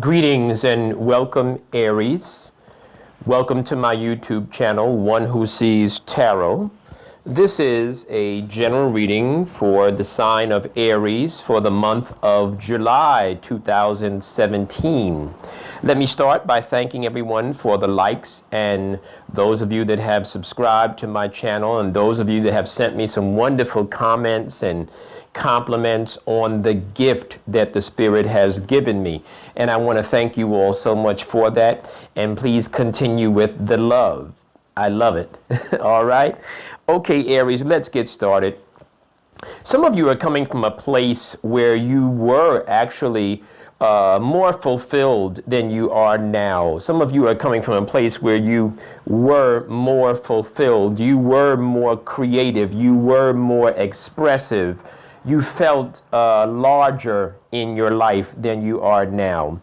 Greetings and welcome, Aries. Welcome to my YouTube channel, One Who Sees Tarot. This is a general reading for the sign of Aries for the month of July 2017. Let me start by thanking everyone for the likes and those of you that have subscribed to my channel and those of you that have sent me some wonderful comments and compliments on the gift that the Spirit has given me. And I want to thank you all so much for that. And please continue with the love. I love it. All right. Okay, Aries, let's get started. Some of you are coming from a place where you were actually more fulfilled than you are now. Some of you are coming from a place where you were more fulfilled. You were more creative. You were more expressive. You felt larger in your life than you are now.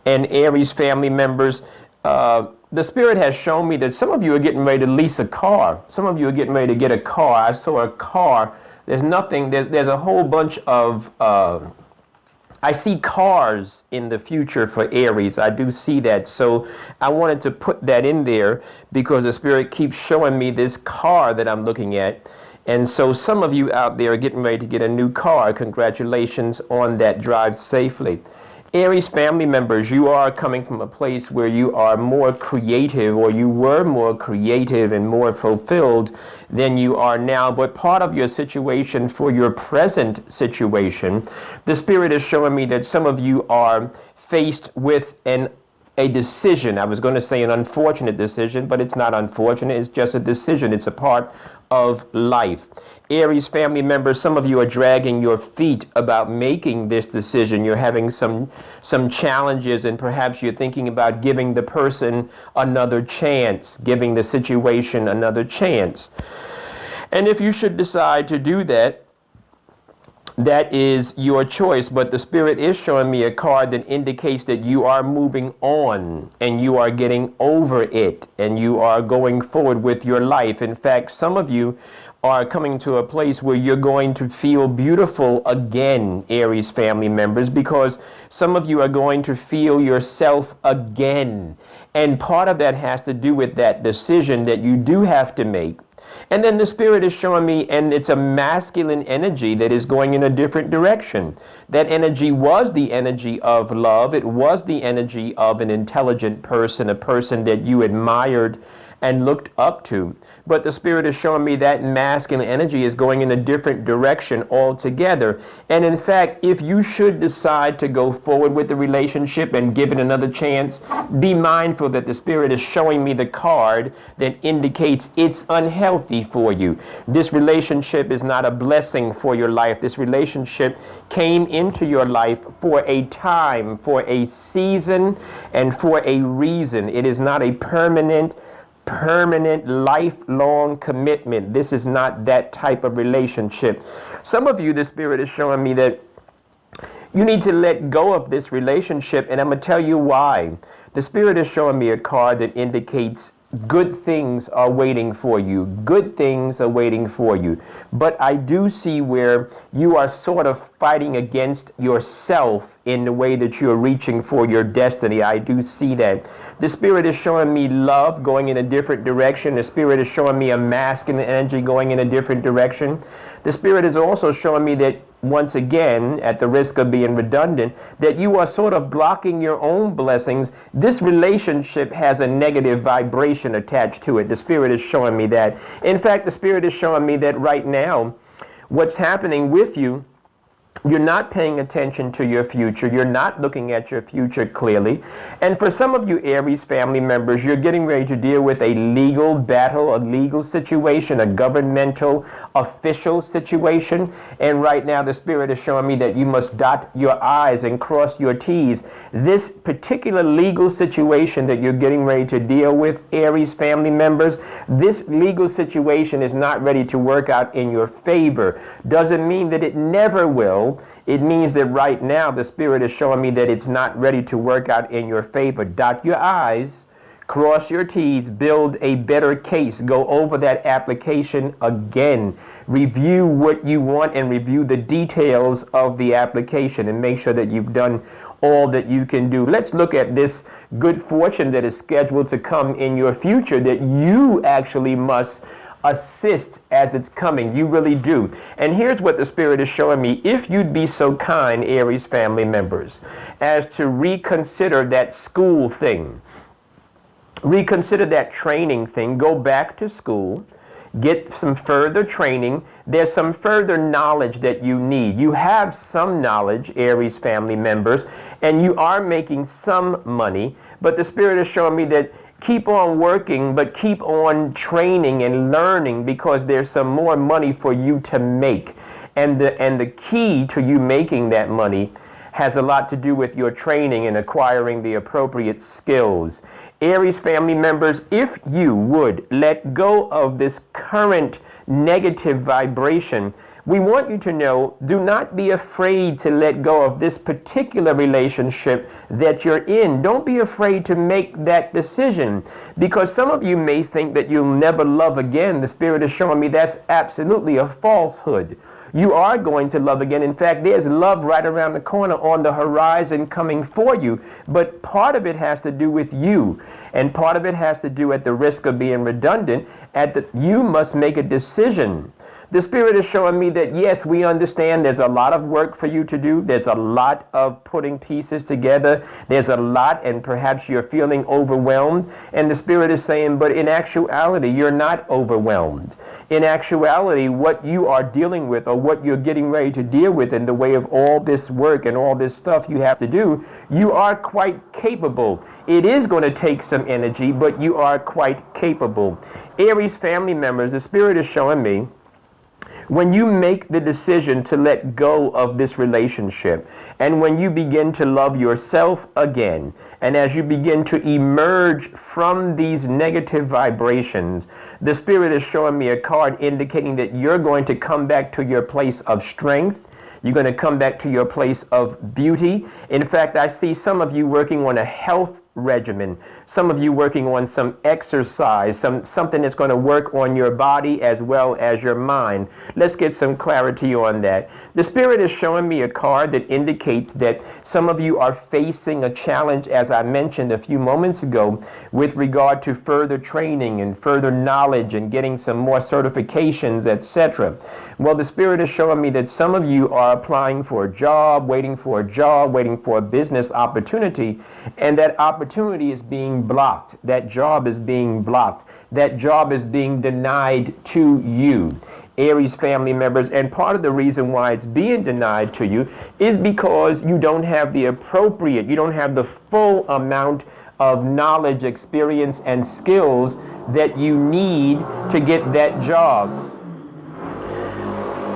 And Aries family members, the Spirit has shown me that some of you are getting ready to lease a car. Some of you are getting ready to get a car. I saw a car. There's a whole bunch of, I see cars in the future for Aries. I do see that. So I wanted to put that in there because the Spirit keeps showing me this car that I'm looking at. And so some of you out there are getting ready to get a new car. Congratulations on that. Drive safely. Aries family members, you are coming from a place where you are more creative, or you were more creative and more fulfilled than you are now. But part of your situation, for your present situation, the Spirit is showing me that some of you are faced with a decision. I was going to say an unfortunate decision, but it's not unfortunate. It's just a decision. It's a part of life. Aries family members, some of you are dragging your feet about making this decision. You're having some challenges, and perhaps you're thinking about giving the person another chance, giving the situation another chance. And if you should decide to do that, that is your choice, but the Spirit is showing me a card that indicates that you are moving on and you are getting over it and you are going forward with your life. In fact, some of you are coming to a place where you're going to feel beautiful again, Aries family members, because some of you are going to feel yourself again. And part of that has to do with that decision that you do have to make. And then the Spirit is showing me, and it's a masculine energy that is going in a different direction. That energy was the energy of love. It was the energy of an intelligent person, a person that you admired and looked up to. But the Spirit is showing me that masculine energy is going in a different direction altogether. And in fact, if you should decide to go forward with the relationship and give it another chance, be mindful that the Spirit is showing me the card that indicates it's unhealthy for you. This relationship is not a blessing for your life. This relationship came into your life for a time, for a season, and for a reason. It is not a permanent, lifelong commitment. This is not that type of relationship. Some of you, the Spirit is showing me that you need to let go of this relationship, and I'm going to tell you why. The Spirit is showing me a card that indicates good things are waiting for you. Good things are waiting for you. But I do see where you are sort of fighting against yourself in the way that you're reaching for your destiny. I do see that. The Spirit is showing me love going in a different direction. The Spirit is showing me a masculine energy going in a different direction. The Spirit is also showing me that, once again, at the risk of being redundant, that you are sort of blocking your own blessings. This relationship has a negative vibration attached to it. The Spirit is showing me that. In fact, the Spirit is showing me that right now, what's happening with you, you're not paying attention to your future. You're not looking at your future clearly. And for some of you Aries family members, you're getting ready to deal with a legal battle, a legal situation, a governmental, official situation. And right now the Spirit is showing me that you must dot your I's and cross your T's. This particular legal situation that you're getting ready to deal with, Aries family members, this legal situation is not ready to work out in your favor. Doesn't mean that it never will. It means that right now the Spirit is showing me that it's not ready to work out in your favor. Dot your I's, cross your T's, build a better case, go over that application again, review what you want and review the details of the application, and make sure that you've done all that you can do. Let's look at this good fortune that is scheduled to come in your future that you actually must assist as it's coming. You really do. And here's what the Spirit is showing me. If you'd be so kind, Aries family members, as to reconsider that school thing, reconsider that training thing, go back to school, get some further training. There's some further knowledge that you need. You have some knowledge, Aries family members, and you are making some money, but the Spirit is showing me that keep on working, but keep on training and learning, because there's some more money for you to make. And the key to you making that money has a lot to do with your training and acquiring the appropriate skills. Aries family members, if you would let go of this current negative vibration, we want you to know, do not be afraid to let go of this particular relationship that you're in. Don't be afraid to make that decision, because some of you may think that you'll never love again. The Spirit is showing me that's absolutely a falsehood. You are going to love again. In fact, there's love right around the corner on the horizon coming for you. But part of it has to do with you. And part of it has to do, at the risk of being redundant, you must make a decision. The Spirit is showing me that, yes, we understand there's a lot of work for you to do. There's a lot of putting pieces together. There's a lot, and perhaps you're feeling overwhelmed. And the Spirit is saying, but in actuality, you're not overwhelmed. In actuality, what you are dealing with, or what you're getting ready to deal with in the way of all this work and all this stuff you have to do, you are quite capable. It is going to take some energy, but you are quite capable. Aries family members, the Spirit is showing me, when you make the decision to let go of this relationship, and when you begin to love yourself again, and as you begin to emerge from these negative vibrations, the Spirit is showing me a card indicating that you're going to come back to your place of strength. You're going to come back to your place of beauty. In fact, I see some of you working on a health regimen, some of you working on some exercise, something that's going to work on your body as well as your mind. Let's get some clarity on that. The Spirit is showing me a card that indicates that some of you are facing a challenge, as I mentioned a few moments ago, with regard to further training and further knowledge and getting some more certifications, etc. Well, the Spirit is showing me that some of you are applying for a job, waiting for a business opportunity, and that opportunity is being blocked. That job is being blocked. That job is being denied to you, Aries family members. And part of the reason why it's being denied to you is because you don't have the full amount of knowledge, experience, and skills that you need to get that job.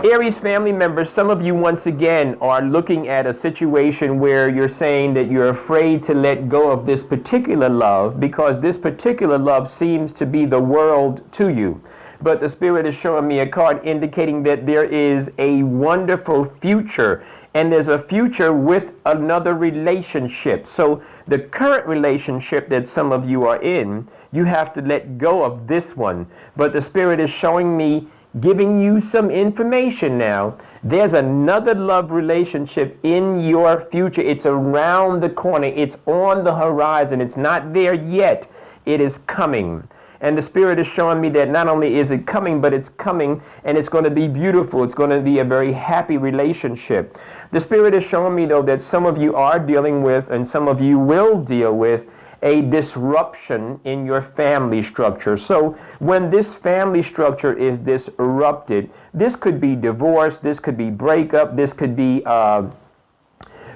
Aries family members, some of you once again are looking at a situation where you're saying that you're afraid to let go of this particular love because this particular love seems to be the world to you. But the Spirit is showing me a card indicating that there is a wonderful future, and there's a future with another relationship. So the current relationship that some of you are in, you have to let go of this one. But the Spirit is showing me, giving you some information now. There's another love relationship in your future. It's around the corner. It's on the horizon. It's not there yet. It is coming. And the Spirit is showing me that not only is it coming, but it's coming and it's going to be beautiful. It's going to be a very happy relationship. The Spirit is showing me, though, that some of you are dealing with, and some of you will deal with, a disruption in your family structure. So when this family structure is disrupted, this could be divorce, this could be breakup, this could be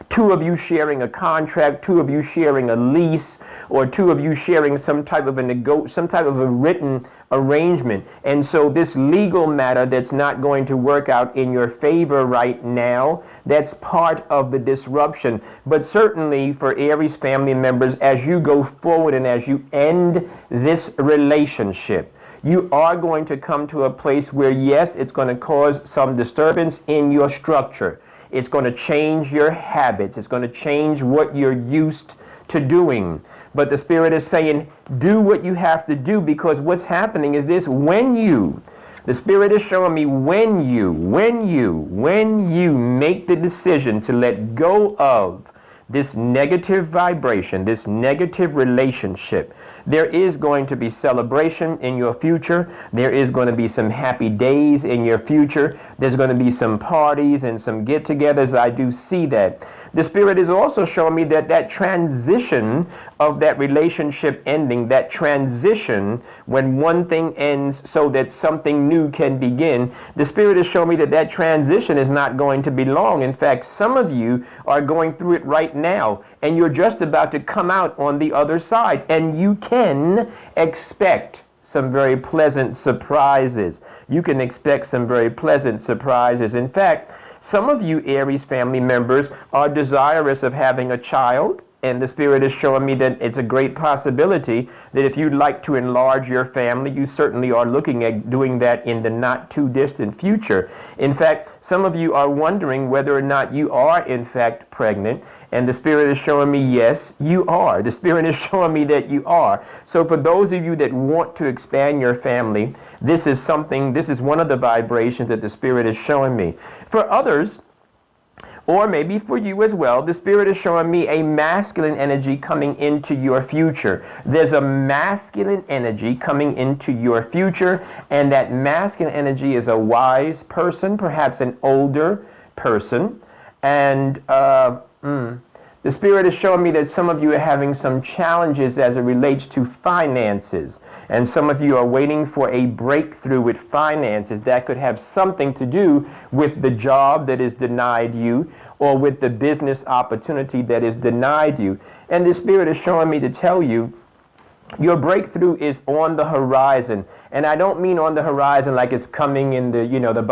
two of you sharing a contract, two of you sharing a lease, or two of you sharing some type of a written arrangement. And so this legal matter that's not going to work out in your favor right now, that's part of the disruption. But certainly for Aries family members, as you go forward and as you end this relationship, you are going to come to a place where, yes, it's going to cause some disturbance in your structure. It's going to change your habits. It's going to change what you're used to doing. But the Spirit is saying, do what you have to do, because what's happening is this: the Spirit is showing me when you make the decision to let go of this negative vibration, this negative relationship. There is going to be celebration in your future. There is going to be some happy days in your future. There's going to be some parties and some get-togethers. I do see that. The Spirit is also showing me that that transition of that relationship ending, that transition when one thing ends so that something new can begin, the Spirit is showing me that that transition is not going to be long. In fact, some of you are going through it right now, and you're just about to come out on the other side, and you can expect some very pleasant surprises. You can expect some very pleasant surprises. In fact, some of you Aries family members are desirous of having a child, and the Spirit is showing me that it's a great possibility that if you'd like to enlarge your family, you certainly are looking at doing that in the not too distant future. In fact, some of you are wondering whether or not you are in fact pregnant, and the Spirit is showing me, yes, you are. The Spirit is showing me that you are. So for those of you that want to expand your family, this is one of the vibrations that the Spirit is showing me. For others, or maybe for you as well, the Spirit is showing me a masculine energy coming into your future. There's a masculine energy coming into your future, and that masculine energy is a wise person, perhaps an older person, and the Spirit is showing me that some of you are having some challenges as it relates to finances, and some of you are waiting for a breakthrough with finances that could have something to do with the job that is denied you or with the business opportunity that is denied you. And the Spirit is showing me to tell you your breakthrough is on the horizon. And I don't mean on the horizon like it's coming in the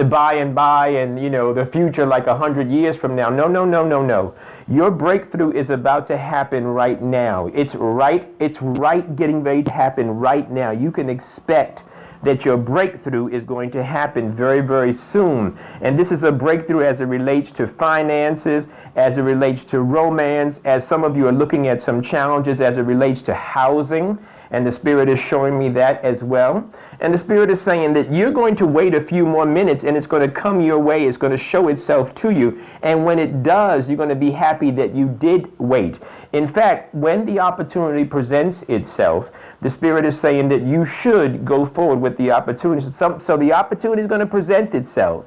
by and by and the future like 100 years from now. No. Your breakthrough is about to happen right now. It's getting ready to happen right now. You can expect that your breakthrough is going to happen very, very soon. And this is a breakthrough as it relates to finances, as it relates to romance, as some of you are looking at some challenges as it relates to housing. And the Spirit is showing me that as well. And the Spirit is saying that you're going to wait a few more minutes, and it's going to come your way. It's going to show itself to you. And when it does, you're going to be happy that you did wait. In fact, when the opportunity presents itself, the Spirit is saying that you should go forward with the opportunity. So the opportunity is going to present itself.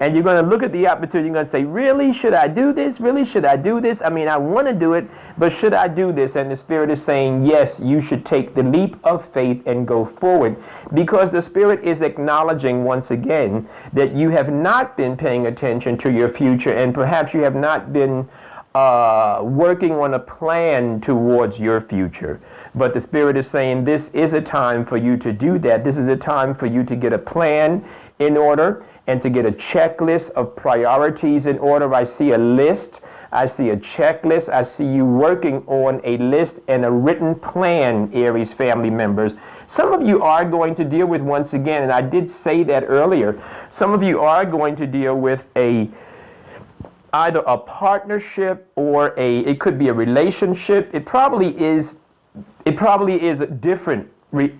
And you're going to look at the opportunity, you're going to say, really, should I do this? Really, should I do this? I mean, I want to do it, but should I do this? And the Spirit is saying, yes, you should take the leap of faith and go forward, because the Spirit is acknowledging once again that you have not been paying attention to your future, and perhaps you have not been working on a plan towards your future. But the Spirit is saying this is a time for you to do that. This is a time for you to get a plan in order and to get a checklist of priorities in order. I see a list. I see a checklist. I see you working on a list and a written plan, Aries family members. Some of you are going to deal with, once again, and I did say that earlier, some of you are going to deal with either a partnership or it could be a relationship. It probably is different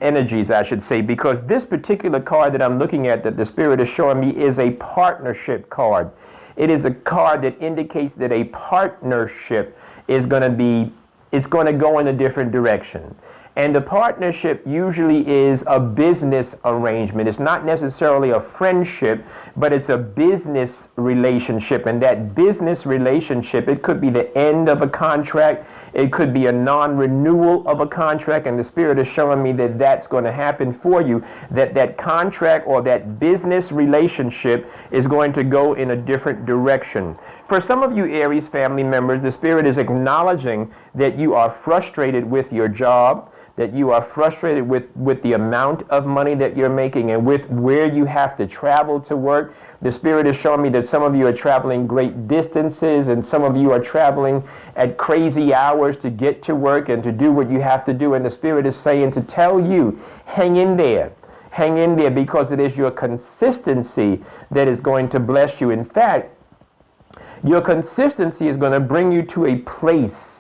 energies, I should say, because this particular card that I'm looking at that the Spirit is showing me is a partnership card. It is a card that indicates that a partnership is going to go in a different direction. And the partnership usually is a business arrangement. It's not necessarily a friendship, but it's a business relationship. And that business relationship, it could be the end of a contract. It could be a non-renewal of a contract. And the Spirit is showing me that that's going to happen for you, that contract or that business relationship is going to go in a different direction. For some of you Aries family members, the Spirit is acknowledging that you are frustrated with your job, that you are frustrated with the amount of money that you're making and with where you have to travel to work. The Spirit is showing me that some of you are traveling great distances, and some of you are traveling at crazy hours to get to work and to do what you have to do. And the Spirit is saying to tell you, hang in there. Hang in there, because it is your consistency that is going to bless you. In fact, your consistency is going to bring you to a place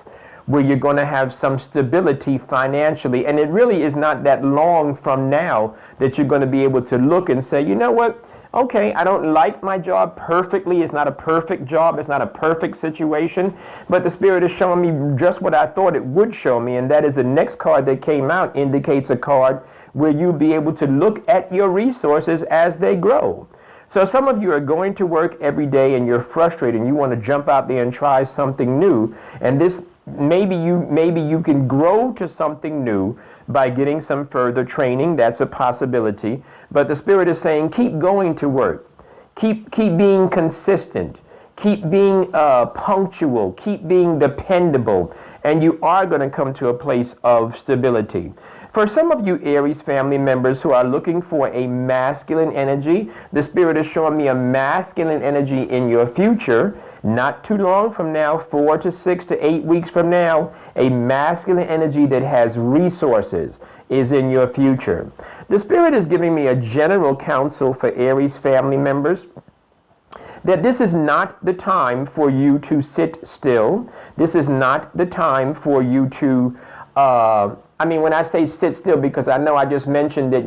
where you're going to have some stability financially. And it really is not that long from now that you're going to be able to look and say, you know what, Okay, I don't like my job perfectly. It's not a perfect job. It's not a perfect situation. But the Spirit is showing me just what I thought it would show me. And that is the next card that came out indicates a card where you'll be able to look at your resources as they grow. So some of you are going to work every day and you're frustrated and you want to jump out there and try something new. And this maybe you can grow to something new by getting some further training. That's a possibility. But the Spirit is saying keep going to work. Keep being consistent. Keep being punctual. Keep being dependable. And you are going to come to a place of stability. For some of you Aries family members who are looking for a masculine energy, the Spirit is showing me a masculine energy in your future. Not too long from now, 4 to 6 to 8 weeks from now, a masculine energy that has resources is in your future. The Spirit is giving me a general counsel for Aries family members that this is not the time for you to sit still. This is not the time for you to when I say sit still, because I know I just mentioned that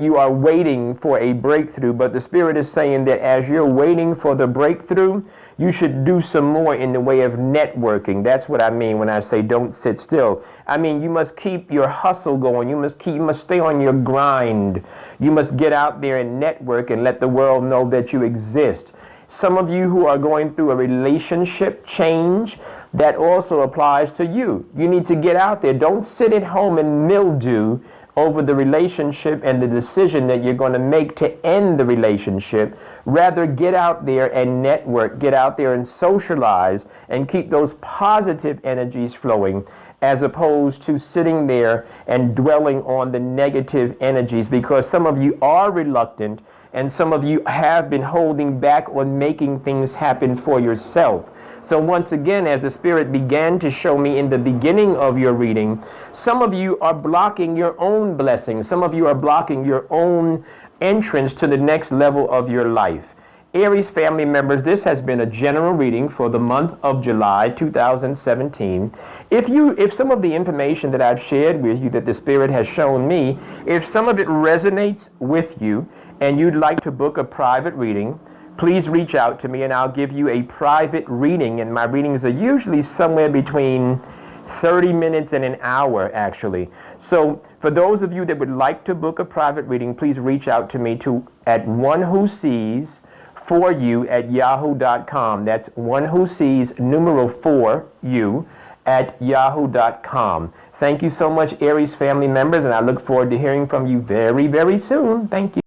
you are waiting for a breakthrough, but the Spirit is saying that as you're waiting for the breakthrough, you should do some more in the way of networking. That's what I mean when I say don't sit still. I mean, you must keep your hustle going. You must stay on your grind. You must get out there and network and let the world know that you exist. Some of you who are going through a relationship change, that also applies to you. You need to get out there. Don't sit at home and mildew over the relationship and the decision that you're going to make to end the relationship. Rather, get out there and network. Get out there and socialize and keep those positive energies flowing, as opposed to sitting there and dwelling on the negative energies, because some of you are reluctant and some of you have been holding back on making things happen for yourself. So once again, as the Spirit began to show me in the beginning of your reading, some of you are blocking your own blessings. Some of you are blocking your own entrance to the next level of your life. Aries family members, this has been a general reading for the month of July 2017. If some of the information that I've shared with you that the Spirit has shown me, if some of it resonates with you and you'd like to book a private reading, please reach out to me and I'll give you a private reading. And my readings are usually somewhere between 30 minutes and an hour, actually. So for those of you that would like to book a private reading, please reach out to me at onewhosees4you@yahoo.com. That's onewhosees4you@yahoo.com. Thank you so much, Aries family members, and I look forward to hearing from you very, very soon. Thank you.